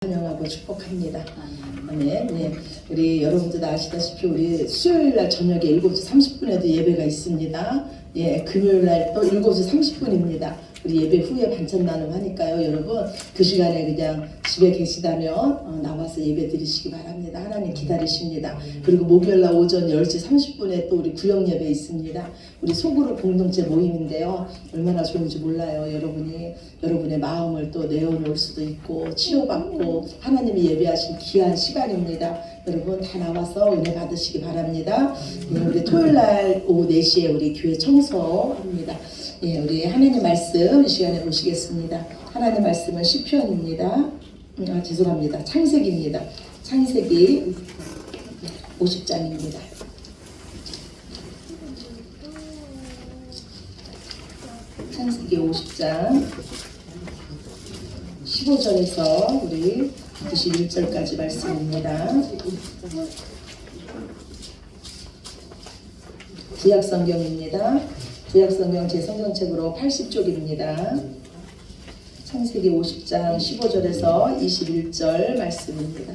환영하고 축복합니다. 아멘. 네. 우리 여러분들 아시다시피 우리 수요일 날 저녁에 7시 30분에도 예배가 있습니다. 예, 금요일 날 또 7시 30분입니다. 우리 예배 후에 반찬 나눔하니까요. 여러분 그 시간에 그냥 집에 계시다면 나와서 예배 드리시기 바랍니다. 하나님 기다리십니다. 그리고 목요일 날 오전 10시 30분에 또 우리 구역 예배 있습니다. 우리 소그룹 공동체 모임인데요. 얼마나 좋은지 몰라요. 여러분의 마음을 또 내어놓을 수도 있고 치유받고 하나님이 예배하신 귀한 시간입니다. 여러분 다 나와서 은혜 받으시기 바랍니다. 네, 우리 토요일 날 오후 4시에 우리 교회 청소합니다. 예, 우리 하나님 말씀 이 시간에 보시겠습니다. 하나님 말씀은 시편입니다. 죄송합니다. 창세기입니다. 창세기 50장입니다. 창세기 50장 15절에서 우리 21절까지 말씀입니다. 구약성경입니다. 구약성경 제 성경책으로 80쪽입니다. 창세기 50장 15절에서 21절 말씀입니다.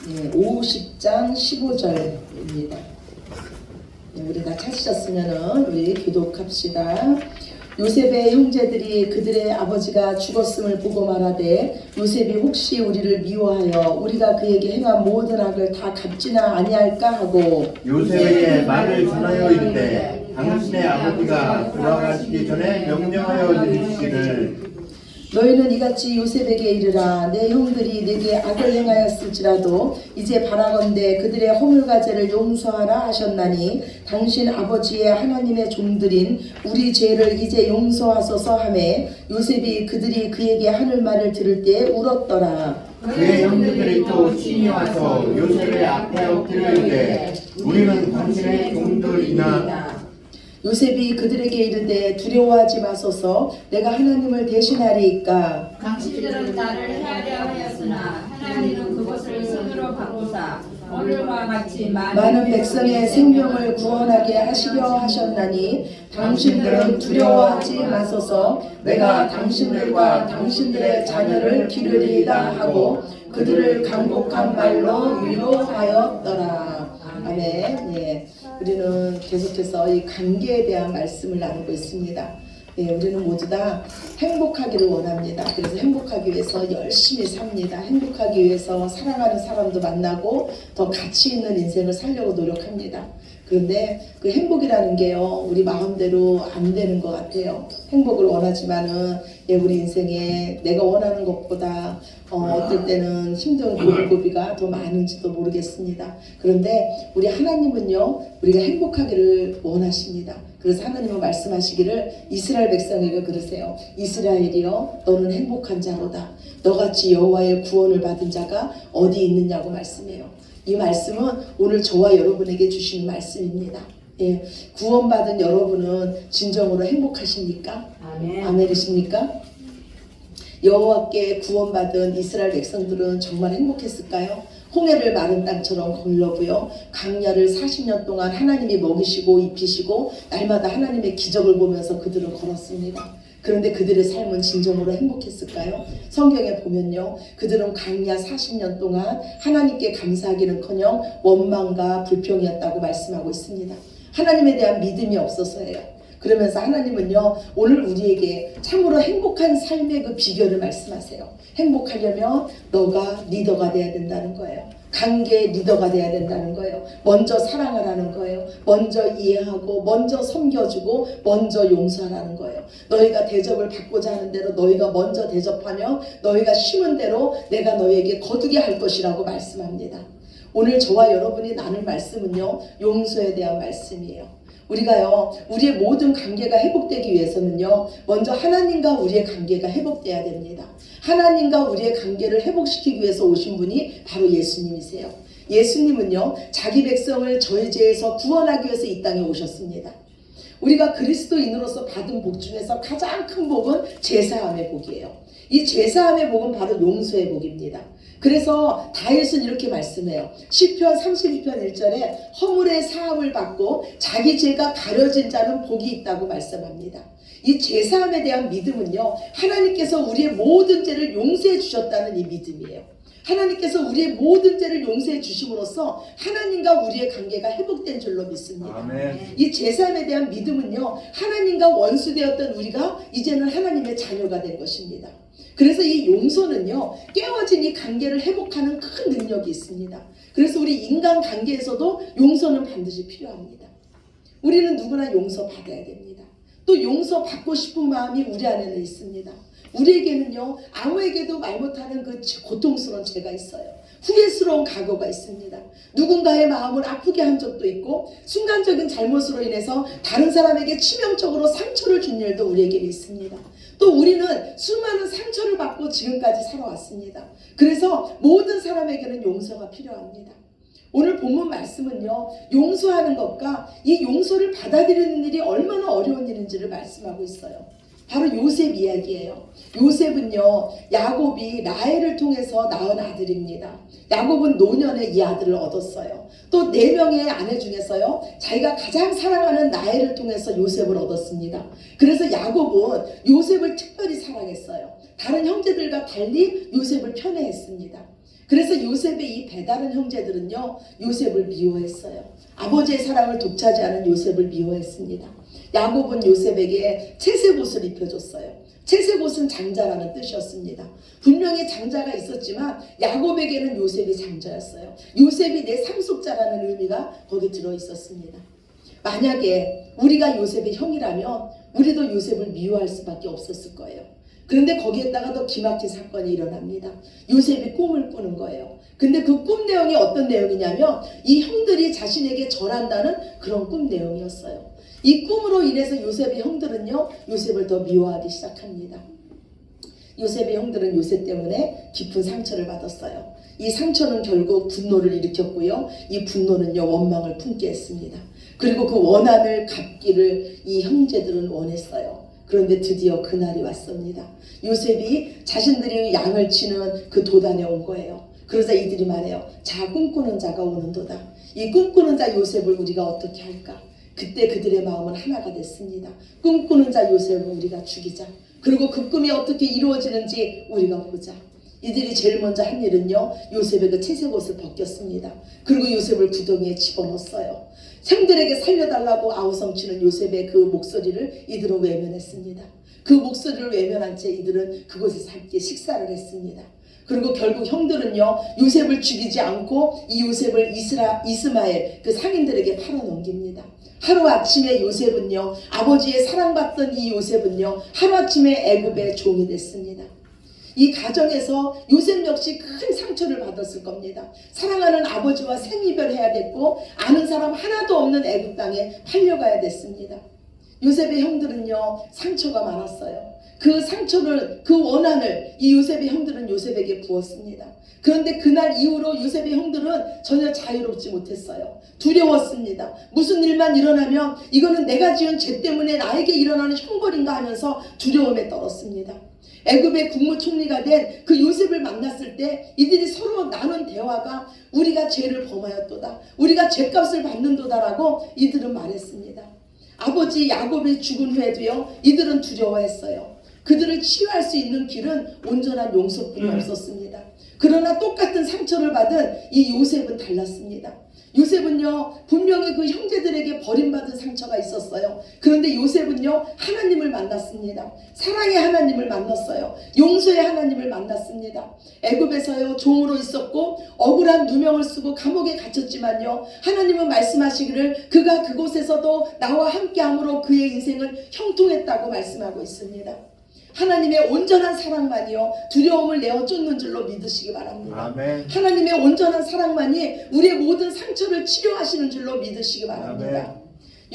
네, 50장 15절입니다. 네, 우리 다 찾으셨으면은 우리 교독합시다. 요셉의 형제들이 그들의 아버지가 죽었음을 보고 말하되 요셉이 혹시 우리를 미워하여 우리가 그에게 행한 모든 악을 다 갚지나 아니할까 하고 요셉에게 말을 전하여 이르되 당신의 아버지가 돌아가시기 전에 명령하여 드리시기를 너희는 이같이 요셉에게 이르라. 내 형들이 내게 악을 행하였을지라도 이제 바라건대 그들의 허물과죄를 용서하라 하셨나니 당신 아버지의 하나님의 종들인 우리 죄를 이제 용서하소서 하매 요셉이 그들이 그에게 하는 말을 들을 때 울었더라. 그의 형제들이 또 친히 와서 요셉의 앞에 엎드려이되 우리는 당신의 종들이나 요셉이 그들에게 이르되 두려워하지 마소서 내가 하나님을 대신하리이까 당신들은 나를 해하려 하였으나 하나님은 그것을 선으로 바꾸사 오늘과 같이 많은 백성의 생명을 구원하게 하시려 하셨나니 당신들은 두려워하지 마소서 내가 당신들과 당신들의 자녀를 기르리이다 하고 그들을 강복한 말로 위로하였더라. 아멘. 예. 우리는 계속해서 이 관계에 대한 말씀을 나누고 있습니다. 예, 우리는 모두 다 행복하기를 원합니다. 그래서 행복하기 위해서 열심히 삽니다. 행복하기 위해서 사랑하는 사람도 만나고 더 가치 있는 인생을 살려고 노력합니다. 그런데 그 행복이라는 게요, 우리 마음대로 안 되는 것 같아요. 행복을 원하지만은 우리 인생에 내가 원하는 것보다 어떨 때는 힘든 고비가 더 많은지도 모르겠습니다. 그런데 우리 하나님은요, 우리가 행복하기를 원하십니다. 그래서 하나님은 말씀하시기를 이스라엘 백성에게 그러세요. 이스라엘이여 너는 행복한 자로다. 너같이 여호와의 구원을 받은 자가 어디 있느냐고 말씀해요. 이 말씀은 오늘 저와 여러분에게 주시는 말씀입니다. 예, 구원받은 여러분은 진정으로 행복하십니까? 아멘. 아멘이십니까? 여호와께 구원받은 이스라엘 백성들은 정말 행복했을까요? 홍해를 마른 땅처럼 걸러고요. 강야를 40년 동안 하나님이 먹이시고 입히시고 날마다 하나님의 기적을 보면서 그들은 걸었습니다. 그런데 그들의 삶은 진정으로 행복했을까요? 성경에 보면요, 그들은 강야 40년 동안 하나님께 감사하기는커녕 원망과 불평이었다고 말씀하고 있습니다. 하나님에 대한 믿음이 없어서예요. 그러면서 하나님은요, 오늘 우리에게 참으로 행복한 삶의 그 비결을 말씀하세요. 행복하려면 너가 리더가 돼야 된다는 거예요. 관계 리더가 돼야 된다는 거예요. 먼저 사랑하라는 거예요. 먼저 이해하고 먼저 섬겨주고 먼저 용서하라는 거예요. 너희가 대접을 받고자 하는 대로 너희가 먼저 대접하며 너희가 심은 대로 내가 너희에게 거두게 할 것이라고 말씀합니다. 오늘 저와 여러분이 나눌 말씀은요, 용서에 대한 말씀이에요. 우리가요, 우리의 모든 관계가 회복되기 위해서는요, 먼저 하나님과 우리의 관계가 회복돼야 됩니다. 하나님과 우리의 관계를 회복시키기 위해서 오신 분이 바로 예수님이세요. 예수님은요, 자기 백성을 저희 죄에서 구원하기 위해서 이 땅에 오셨습니다. 우리가 그리스도인으로서 받은 복 중에서 가장 큰 복은 제사함의 복이에요. 이 죄사함의 복은 바로 용서의 복입니다. 그래서 다윗은 이렇게 말씀해요. 시편 32편 1절에 허물의 사함을 받고 자기 죄가 가려진 자는 복이 있다고 말씀합니다. 이 죄사함에 대한 믿음은요, 하나님께서 우리의 모든 죄를 용서해 주셨다는 이 믿음이에요. 하나님께서 우리의 모든 죄를 용서해 주심으로써 하나님과 우리의 관계가 회복된 줄로 믿습니다. 아멘. 이 제사함에 대한 믿음은요, 하나님과 원수되었던 우리가 이제는 하나님의 자녀가 된 것입니다. 그래서 이 용서는요, 깨어진 이 관계를 회복하는 큰 능력이 있습니다. 그래서 우리 인간 관계에서도 용서는 반드시 필요합니다. 우리는 누구나 용서받아야 됩니다. 또 용서받고 싶은 마음이 우리 안에는 있습니다. 우리에게는요, 아무에게도 말 못하는 그 고통스러운 죄가 있어요. 후회스러운 과거가 있습니다. 누군가의 마음을 아프게 한 적도 있고, 순간적인 잘못으로 인해서 다른 사람에게 치명적으로 상처를 준 일도 우리에게 있습니다. 또 우리는 수많은 상처를 받고 지금까지 살아왔습니다. 그래서 모든 사람에게는 용서가 필요합니다. 오늘 본문 말씀은요, 용서하는 것과 이 용서를 받아들이는 일이 얼마나 어려운 일인지를 말씀하고 있어요. 바로 요셉 이야기예요. 요셉은요, 야곱이 라헬을 통해서 낳은 아들입니다. 야곱은 노년에 이 아들을 얻었어요. 또 4명의 아내 중에서요, 자기가 가장 사랑하는 라헬을 통해서 요셉을 얻었습니다. 그래서 야곱은 요셉을 특별히 사랑했어요. 다른 형제들과 달리 요셉을 편애했습니다. 그래서 요셉의 이 배다른 형제들은요, 요셉을 미워했어요. 아버지의 사랑을 독차지하는 요셉을 미워했습니다. 야곱은 요셉에게 채색옷을 입혀줬어요. 채색옷은 장자라는 뜻이었습니다. 분명히 장자가 있었지만 야곱에게는 요셉이 장자였어요. 요셉이 내 상속자라는 의미가 거기 들어있었습니다. 만약에 우리가 요셉의 형이라면 우리도 요셉을 미워할 수밖에 없었을 거예요. 그런데 거기에다가 더 기막힌 사건이 일어납니다. 요셉이 꿈을 꾸는 거예요. 근데 그 꿈 내용이 어떤 내용이냐면 이 형들이 자신에게 절한다는 그런 꿈 내용이었어요. 이 꿈으로 인해서 요셉의 형들은요, 요셉을 더 미워하기 시작합니다. 요셉의 형들은 요셉 때문에 깊은 상처를 받았어요. 이 상처는 결국 분노를 일으켰고요, 이 분노는요, 원망을 품게 했습니다. 그리고 그 원한을 갚기를 이 형제들은 원했어요. 그런데 드디어 그날이 왔습니다. 요셉이 자신들이 양을 치는 그 도단에 온 거예요. 그러자 이들이 말해요. 자, 꿈꾸는 자가 오는도다. 이 꿈꾸는 자 요셉을 우리가 어떻게 할까? 그때 그들의 마음은 하나가 됐습니다. 꿈꾸는 자 요셉을 우리가 죽이자. 그리고 그 꿈이 어떻게 이루어지는지 우리가 보자. 이들이 제일 먼저 한 일은요, 요셉의 그 채색옷을 벗겼습니다. 그리고 요셉을 구덩이에 집어넣었어요. 형들에게 살려달라고 아우성치는 요셉의 그 목소리를 이들은 외면했습니다. 그 목소리를 외면한 채 이들은 그곳에서 함께 식사를 했습니다. 그리고 결국 형들은요, 요셉을 죽이지 않고 이 요셉을 이스마엘 그 상인들에게 팔아넘깁니다. 하루아침에 요셉은요, 아버지의 사랑받던 이 요셉은요, 하루아침에 애굽의 종이 됐습니다. 이 가정에서 요셉 역시 큰 상처를 받았을 겁니다. 사랑하는 아버지와 생이별해야 됐고 아는 사람 하나도 없는 애굽 땅에 팔려가야 됐습니다. 요셉의 형들은요, 상처가 많았어요. 그 상처를, 그 원한을 이 요셉의 형들은 요셉에게 부었습니다. 그런데 그날 이후로 요셉의 형들은 전혀 자유롭지 못했어요. 두려웠습니다. 무슨 일만 일어나면 이거는 내가 지은 죄 때문에 나에게 일어나는 형벌인가 하면서 두려움에 떨었습니다. 애굽의 국무총리가 된 그 요셉을 만났을 때 이들이 서로 나눈 대화가 우리가 죄를 범하였도다, 우리가 죄값을 받는도다라고 이들은 말했습니다. 아버지 야곱이 죽은 후에도요, 이들은 두려워했어요. 그들을 치유할 수 있는 길은 온전한 용서뿐이 없었습니다. 그러나 똑같은 상처를 받은 이 요셉은 달랐습니다. 요셉은요, 분명히 그 형제들에게 버림받은 상처가 있었어요. 그런데 요셉은요, 하나님을 만났습니다. 사랑의 하나님을 만났어요. 용서의 하나님을 만났습니다. 애굽에서요, 종으로 있었고 억울한 누명을 쓰고 감옥에 갇혔지만요, 하나님은 말씀하시기를 그가 그곳에서도 나와 함께함으로 그의 인생은 형통했다고 말씀하고 있습니다. 하나님의 온전한 사랑만이요, 두려움을 내어 쫓는 줄로 믿으시기 바랍니다. 아멘. 하나님의 온전한 사랑만이 우리의 모든 상처를 치료하시는 줄로 믿으시기 바랍니다. 아멘.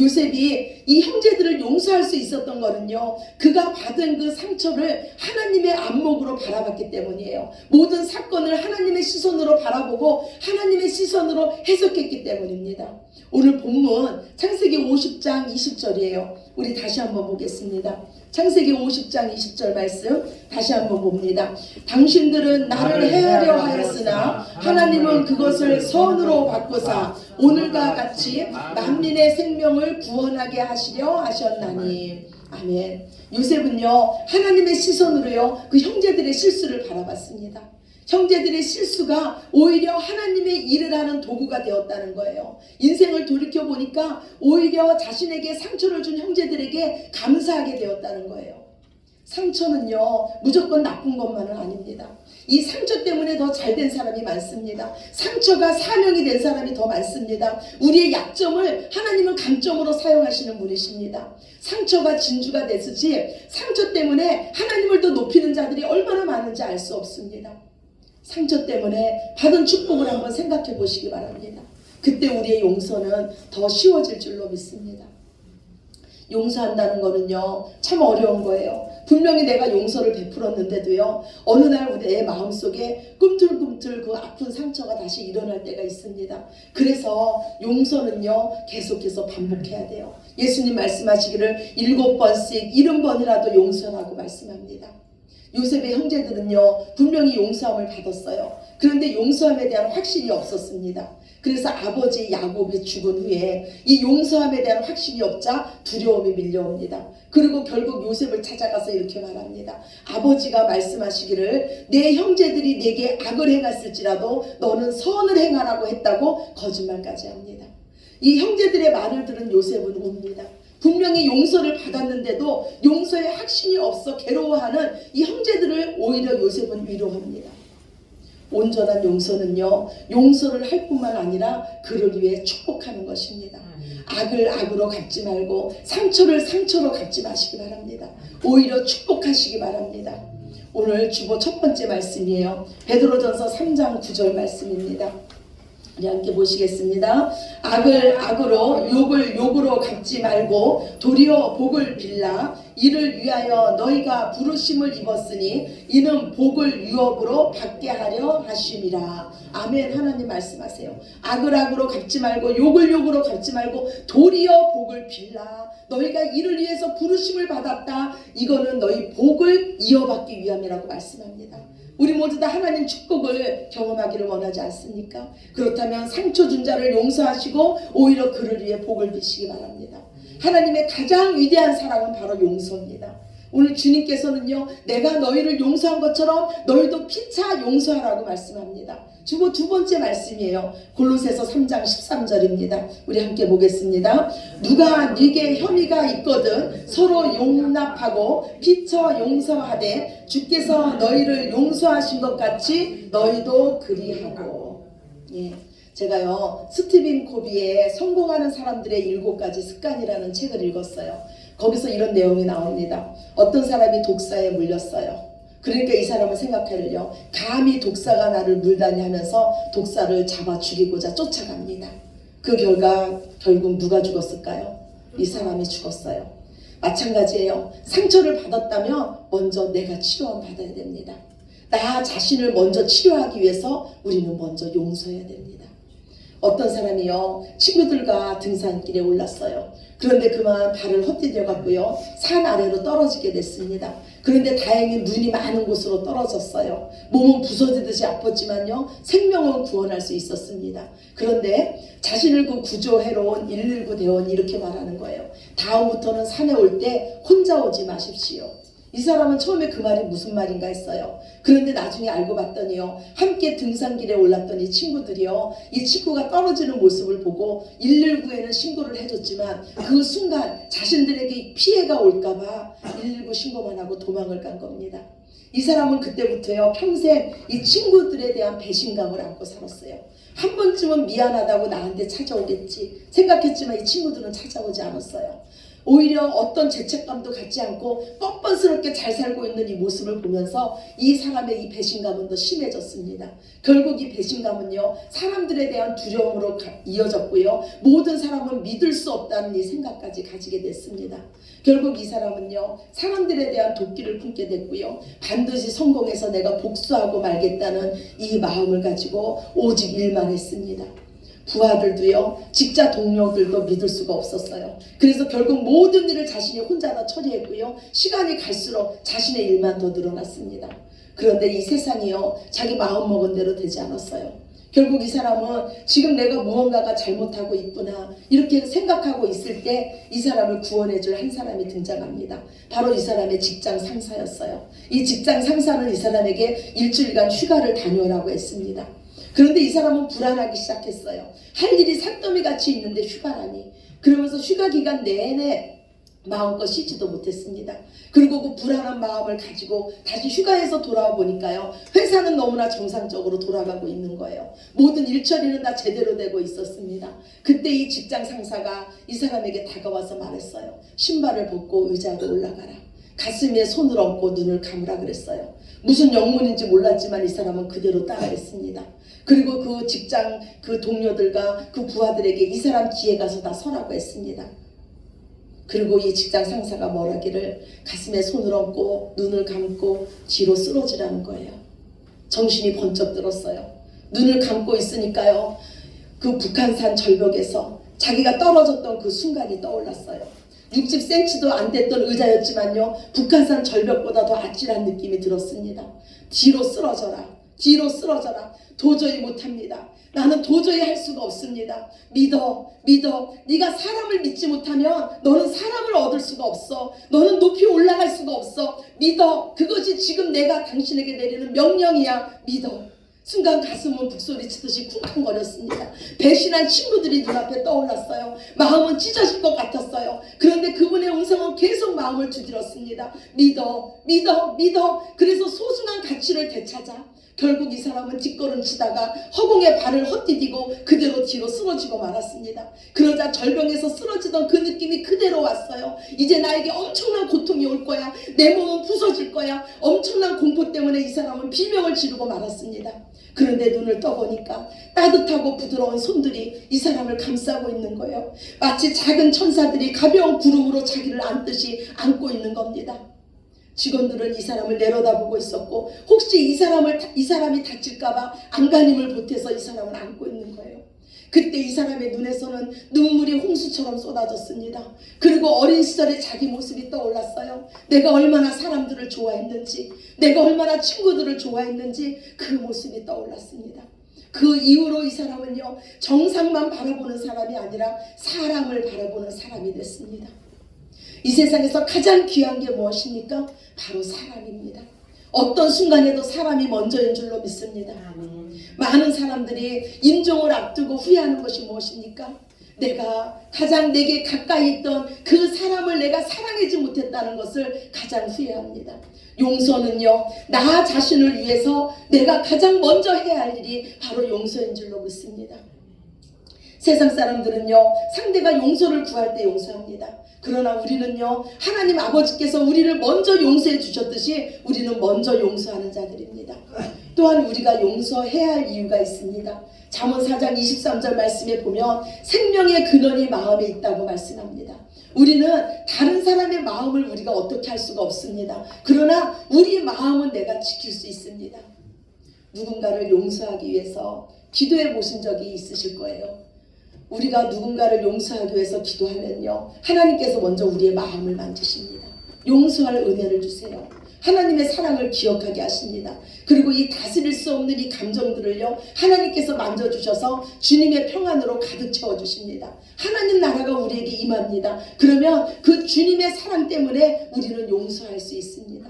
요셉이 이 형제들을 용서할 수 있었던 것은요, 그가 받은 그 상처를 하나님의 안목으로 바라봤기 때문이에요. 모든 사건을 하나님의 시선으로 바라보고 하나님의 시선으로 해석했기 때문입니다. 오늘 본문 창세기 50장 20절이에요. 우리 다시 한번 보겠습니다. 창세기 50장 20절 말씀 다시 한번 봅니다. 당신들은 나를 해하려 하였으나 하나님은 그것을 선으로 바꾸사 오늘과 같이 만민의 생명을 구원하게 하시려 하셨나니. 아멘. 요셉은요 하나님의 시선으로요 그 형제들의 실수를 바라봤습니다. 형제들의 실수가 오히려 하나님의 일을 하는 도구가 되었다는 거예요. 인생을 돌이켜보니까 오히려 자신에게 상처를 준 형제들에게 감사하게 되었다는 거예요. 상처는요 무조건 나쁜 것만은 아닙니다. 이 상처 때문에 더 잘된 사람이 많습니다. 상처가 사명이 된 사람이 더 많습니다. 우리의 약점을 하나님은 강점으로 사용하시는 분이십니다. 상처가 진주가 됐으지 상처 때문에 하나님을 더 높이는 자들이 얼마나 많은지 알 수 없습니다. 상처 때문에 받은 축복을 한번 생각해 보시기 바랍니다. 그때 우리의 용서는 더 쉬워질 줄로 믿습니다. 용서한다는 거는요 참 어려운 거예요. 분명히 내가 용서를 베풀었는데도요 어느 날 내 마음속에 꿈틀꿈틀 그 아픈 상처가 다시 일어날 때가 있습니다. 그래서 용서는요 계속해서 반복해야 돼요. 예수님 말씀하시기를 7번씩 70번이라도 용서라고 말씀합니다. 요셉의 형제들은요 분명히 용서함을 받았어요. 그런데 용서함에 대한 확신이 없었습니다. 그래서 아버지 야곱이 죽은 후에 이 용서함에 대한 확신이 없자 두려움이 밀려옵니다. 그리고 결국 요셉을 찾아가서 이렇게 말합니다. 아버지가 말씀하시기를 내 형제들이 내게 악을 행했을지라도 너는 선을 행하라고 했다고 거짓말까지 합니다. 이 형제들의 말을 들은 요셉은 옵니다. 분명히 용서를 받았는데도 용서에 확신이 없어 괴로워하는 이 형제들을 오히려 요셉은 위로합니다. 온전한 용서는요 용서를 할 뿐만 아니라 그를 위해 축복하는 것입니다. 악을 악으로 갚지 말고 상처를 상처로 갚지 마시기 바랍니다. 오히려 축복하시기 바랍니다. 오늘 주보 첫 번째 말씀이에요. 베드로전서 3장 9절 말씀입니다. 우리 함께 보시겠습니다. 악을 악으로 욕을 욕으로 갚지 말고 도리어 복을 빌라 이를 위하여 너희가 부르심을 입었으니 이는 복을 유업으로 받게 하려 하심이라. 아멘. 하나님 말씀하세요. 악을 악으로 갚지 말고 욕을 욕으로 갚지 말고 도리어 복을 빌라. 너희가 이를 위해서 부르심을 받았다. 이거는 너희 복을 이어받기 위함이라고 말씀합니다. 우리 모두 다 하나님 축복을 경험하기를 원하지 않습니까? 그렇다면 상처 준 자를 용서하시고 오히려 그를 위해 복을 비시기 바랍니다. 하나님의 가장 위대한 사랑은 바로 용서입니다. 오늘 주님께서는요 내가 너희를 용서한 것처럼 너희도 피차 용서하라고 말씀합니다. 주보 두 번째 말씀이에요. 골로새서 3장 13절입니다. 우리 함께 보겠습니다. 누가 네게 혐의가 있거든 서로 용납하고 피차 용서하되 주께서 너희를 용서하신 것 같이 너희도 그리하고. 예. 제가요 스티븐 코비의 성공하는 사람들의 7가지 습관이라는 책을 읽었어요. 거기서 이런 내용이 나옵니다. 어떤 사람이 독사에 물렸어요. 그러니까 이 사람은 생각하려요. 감히 독사가 나를 물다니 하면서 독사를 잡아 죽이고자 쫓아갑니다. 그 결과 결국 누가 죽었을까요? 이 사람이 죽었어요. 마찬가지예요. 상처를 받았다면 먼저 내가 치료함 받아야 됩니다. 나 자신을 먼저 치료하기 위해서 우리는 먼저 용서해야 됩니다. 어떤 사람이요 친구들과 등산길에 올랐어요. 그런데 그만 발을 헛디뎌 갖고요 산 아래로 떨어지게 됐습니다. 그런데 다행히 눈이 많은 곳으로 떨어졌어요. 몸은 부서지듯이 아팠지만요 생명은 구원할 수 있었습니다. 그런데 자신을 구조해러 온 119 대원이 이렇게 말하는 거예요. 다음부터는 산에 올 때 혼자 오지 마십시오. 이 사람은 처음에 그 말이 무슨 말인가 했어요. 그런데 나중에 알고 봤더니요 함께 등산길에 올랐던 이 친구들이요 이 친구가 떨어지는 모습을 보고 119에는 신고를 해줬지만 그 순간 자신들에게 피해가 올까봐 119 신고만 하고 도망을 간 겁니다. 이 사람은 그때부터요 평생 이 친구들에 대한 배신감을 안고 살았어요. 한 번쯤은 미안하다고 나한테 찾아오겠지 생각했지만 이 친구들은 찾아오지 않았어요. 오히려 어떤 죄책감도 갖지 않고 뻔뻔스럽게 잘 살고 있는 이 모습을 보면서 이 사람의 이 배신감은 더 심해졌습니다. 결국 이 배신감은요 사람들에 대한 두려움으로 이어졌고요 모든 사람은 믿을 수 없다는 이 생각까지 가지게 됐습니다. 결국 이 사람은요 사람들에 대한 도끼를 품게 됐고요 반드시 성공해서 내가 복수하고 말겠다는 이 마음을 가지고 오직 일만 했습니다. 부하들도요, 직자 동료들도 믿을 수가 없었어요. 그래서 결국 모든 일을 자신이 혼자 다 처리했고요, 시간이 갈수록 자신의 일만 더 늘어났습니다. 그런데 이 세상이요, 자기 마음 먹은 대로 되지 않았어요. 결국 이 사람은 지금 내가 무언가가 잘못하고 있구나 이렇게 생각하고 있을 때 이 사람을 구원해줄 한 사람이 등장합니다. 바로 이 사람의 직장 상사였어요. 이 직장 상사는 이 사람에게 일주일간 휴가를 다녀오라고 했습니다. 그런데 이 사람은 불안하기 시작했어요. 할 일이 산더미같이 있는데 휴가라니. 그러면서 휴가 기간 내내 마음껏 쉬지도 못했습니다. 그리고 그 불안한 마음을 가지고 다시 휴가에서 돌아와 보니까요, 회사는 너무나 정상적으로 돌아가고 있는 거예요. 모든 일처리는 다 제대로 되고 있었습니다. 그때 이 직장 상사가 이 사람에게 다가와서 말했어요. 신발을 벗고 의자로 올라가라. 가슴에 손을 얹고 눈을 감으라 그랬어요. 무슨 영문인지 몰랐지만 이 사람은 그대로 따라했습니다. 그리고 그 직장 그 동료들과 그 부하들에게 이 사람 뒤에 가서 다 서라고 했습니다. 그리고 이 직장 상사가 뭐라기를 가슴에 손을 얹고 눈을 감고 뒤로 쓰러지라는 거예요. 정신이 번쩍 들었어요. 눈을 감고 있으니까요, 그 북한산 절벽에서 자기가 떨어졌던 그 순간이 떠올랐어요. 60cm도 안 됐던 의자였지만요, 북한산 절벽보다 더 아찔한 느낌이 들었습니다. 뒤로 쓰러져라. 뒤로 쓰러져라. 도저히 못합니다. 나는 도저히 할 수가 없습니다. 믿어. 네가 사람을 믿지 못하면 너는 사람을 얻을 수가 없어. 너는 높이 올라갈 수가 없어. 믿어. 그것이 지금 내가 당신에게 내리는 명령이야. 믿어. 순간 가슴은 북소리치듯이 쿵쾅거렸습니다. 배신한 친구들이 눈앞에 떠올랐어요. 마음은 찢어질 것 같았어요. 그런데 그분의 음성은 계속 마음을 두드렸습니다. 믿어. 그래서 소중한 가치를 되찾아. 결국 이 사람은 뒷걸음치다가 허공에 발을 헛디디고 그대로 뒤로 쓰러지고 말았습니다. 그러자 절벽에서 쓰러지던 그 느낌이 그대로 왔어요. 이제 나에게 엄청난 고통이 올 거야. 내 몸은 부서질 거야. 엄청난 공포 때문에 이 사람은 비명을 지르고 말았습니다. 그런데 눈을 떠보니까 따뜻하고 부드러운 손들이 이 사람을 감싸고 있는 거예요. 마치 작은 천사들이 가벼운 구름으로 자기를 안듯이 안고 있는 겁니다. 직원들은 이 사람을 내려다보고 있었고, 혹시 이 사람이 다칠까봐 안간힘을 보태서 이 사람을 안고 있는 거예요. 그때 이 사람의 눈에서는 눈물이 홍수처럼 쏟아졌습니다. 그리고 어린 시절의 자기 모습이 떠올랐어요. 내가 얼마나 사람들을 좋아했는지, 내가 얼마나 친구들을 좋아했는지 그 모습이 떠올랐습니다. 그 이후로 이 사람은요, 정상만 바라보는 사람이 아니라 사람을 바라보는 사람이 됐습니다. 이 세상에서 가장 귀한 게 무엇입니까? 바로 사람입니다. 어떤 순간에도 사람이 먼저인 줄로 믿습니다. 많은 사람들이 임종을 앞두고 후회하는 것이 무엇입니까? 내가 가장 내게 가까이 있던 그 사람을 내가 사랑하지 못했다는 것을 가장 후회합니다. 용서는요, 나 자신을 위해서 내가 가장 먼저 해야 할 일이 바로 용서인 줄로 믿습니다. 세상 사람들은요, 상대가 용서를 구할 때 용서합니다. 그러나 우리는요, 하나님 아버지께서 우리를 먼저 용서해 주셨듯이 우리는 먼저 용서하는 자들입니다. 또한 우리가 용서해야 할 이유가 있습니다. 잠언 4장 23절 말씀에 보면 생명의 근원이 마음에 있다고 말씀합니다. 우리는 다른 사람의 마음을 우리가 어떻게 할 수가 없습니다. 그러나 우리 마음은 내가 지킬 수 있습니다. 누군가를 용서하기 위해서 기도해 보신 적이 있으실 거예요. 우리가 누군가를 용서하기 위해서 기도하면요, 하나님께서 먼저 우리의 마음을 만지십니다. 용서할 은혜를 주세요. 하나님의 사랑을 기억하게 하십니다. 그리고 이 다스릴 수 없는 이 감정들을요, 하나님께서 만져주셔서 주님의 평안으로 가득 채워주십니다. 하나님 나라가 우리에게 임합니다. 그러면 그 주님의 사랑 때문에 우리는 용서할 수 있습니다.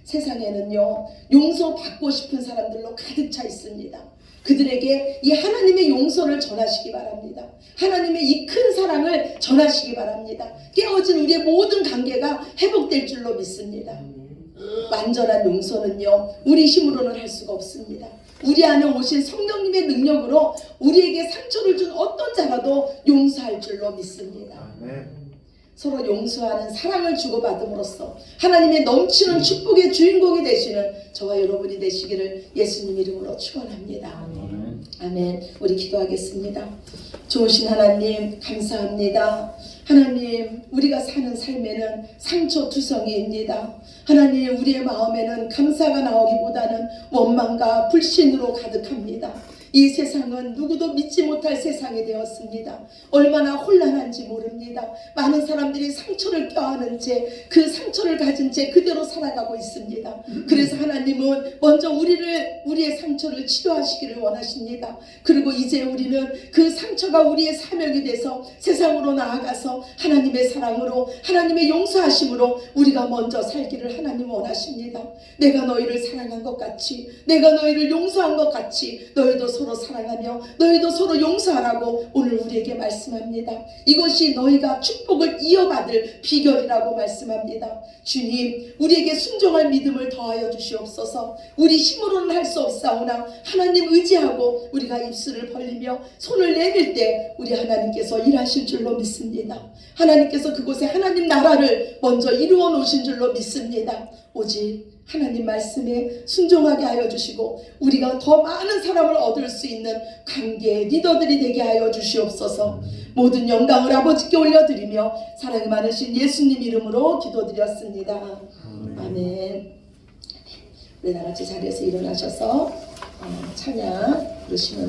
세상에는요, 용서받고 싶은 사람들로 가득 차 있습니다. 그들에게 이 하나님의 용서를 전하시기 바랍니다. 하나님의 이 큰 사랑을 전하시기 바랍니다. 깨어진 우리의 모든 관계가 회복될 줄로 믿습니다. 완전한 용서는요, 우리 힘으로는 할 수가 없습니다. 우리 안에 오신 성령님의 능력으로 우리에게 상처를 준 어떤 자라도 용서할 줄로 믿습니다. 서로 용서하는 사랑을 주고받음으로써 하나님의 넘치는 축복의 주인공이 되시는 저와 여러분이 되시기를 예수님 이름으로 축원합니다. 아멘. 우리 기도하겠습니다. 좋으신 하나님 감사합니다. 하나님, 우리가 사는 삶에는 상처투성이입니다. 하나님, 우리의 마음에는 감사가 나오기보다는 원망과 불신으로 가득합니다. 이 세상은 누구도 믿지 못할 세상이 되었습니다. 얼마나 혼란한지 모릅니다. 많은 사람들이 상처를 껴안은 채 그 상처를 가진 채 그대로 살아가고 있습니다. 그래서 하나님은 먼저 우리의 상처를 치료하시기를 원하십니다. 그리고 이제 우리는 그 상처가 우리의 사명이 돼서 세상으로 나아가서 하나님의 사랑으로 하나님의 용서하심으로 우리가 먼저 살기를 하나님 원하십니다. 내가 너희를 사랑한 것 같이 내가 너희를 용서한 것 같이 너희도 서로 사랑하며 너희도 서로 용서하라고 오늘 우리에게 말씀합니다. 이것이 너희가 축복을 이어받을 비결이라고 말씀합니다. 주님, 우리에게 순종할 믿음을 더하여 주시옵소서. 우리 힘으로는 할 수 없사오나 하나님 의지하고 우리가 입술을 벌리며 손을 내밀 때 우리 하나님께서 일하실 줄로 믿습니다. 하나님께서 그곳에 하나님 나라를 먼저 이루어 놓으신 줄로 믿습니다. 오직 하나님 말씀에 순종하게 하여 주시고 우리가 더 많은 사람을 얻을 수 있는 관계의 리더들이 되게 하여 주시옵소서. 모든 영광을 아버지께 올려드리며 사랑이 많으신 예수님 이름으로 기도드렸습니다. 아멘. 우리 다 같이 자리에서 일어나셔서 찬양 부르시면서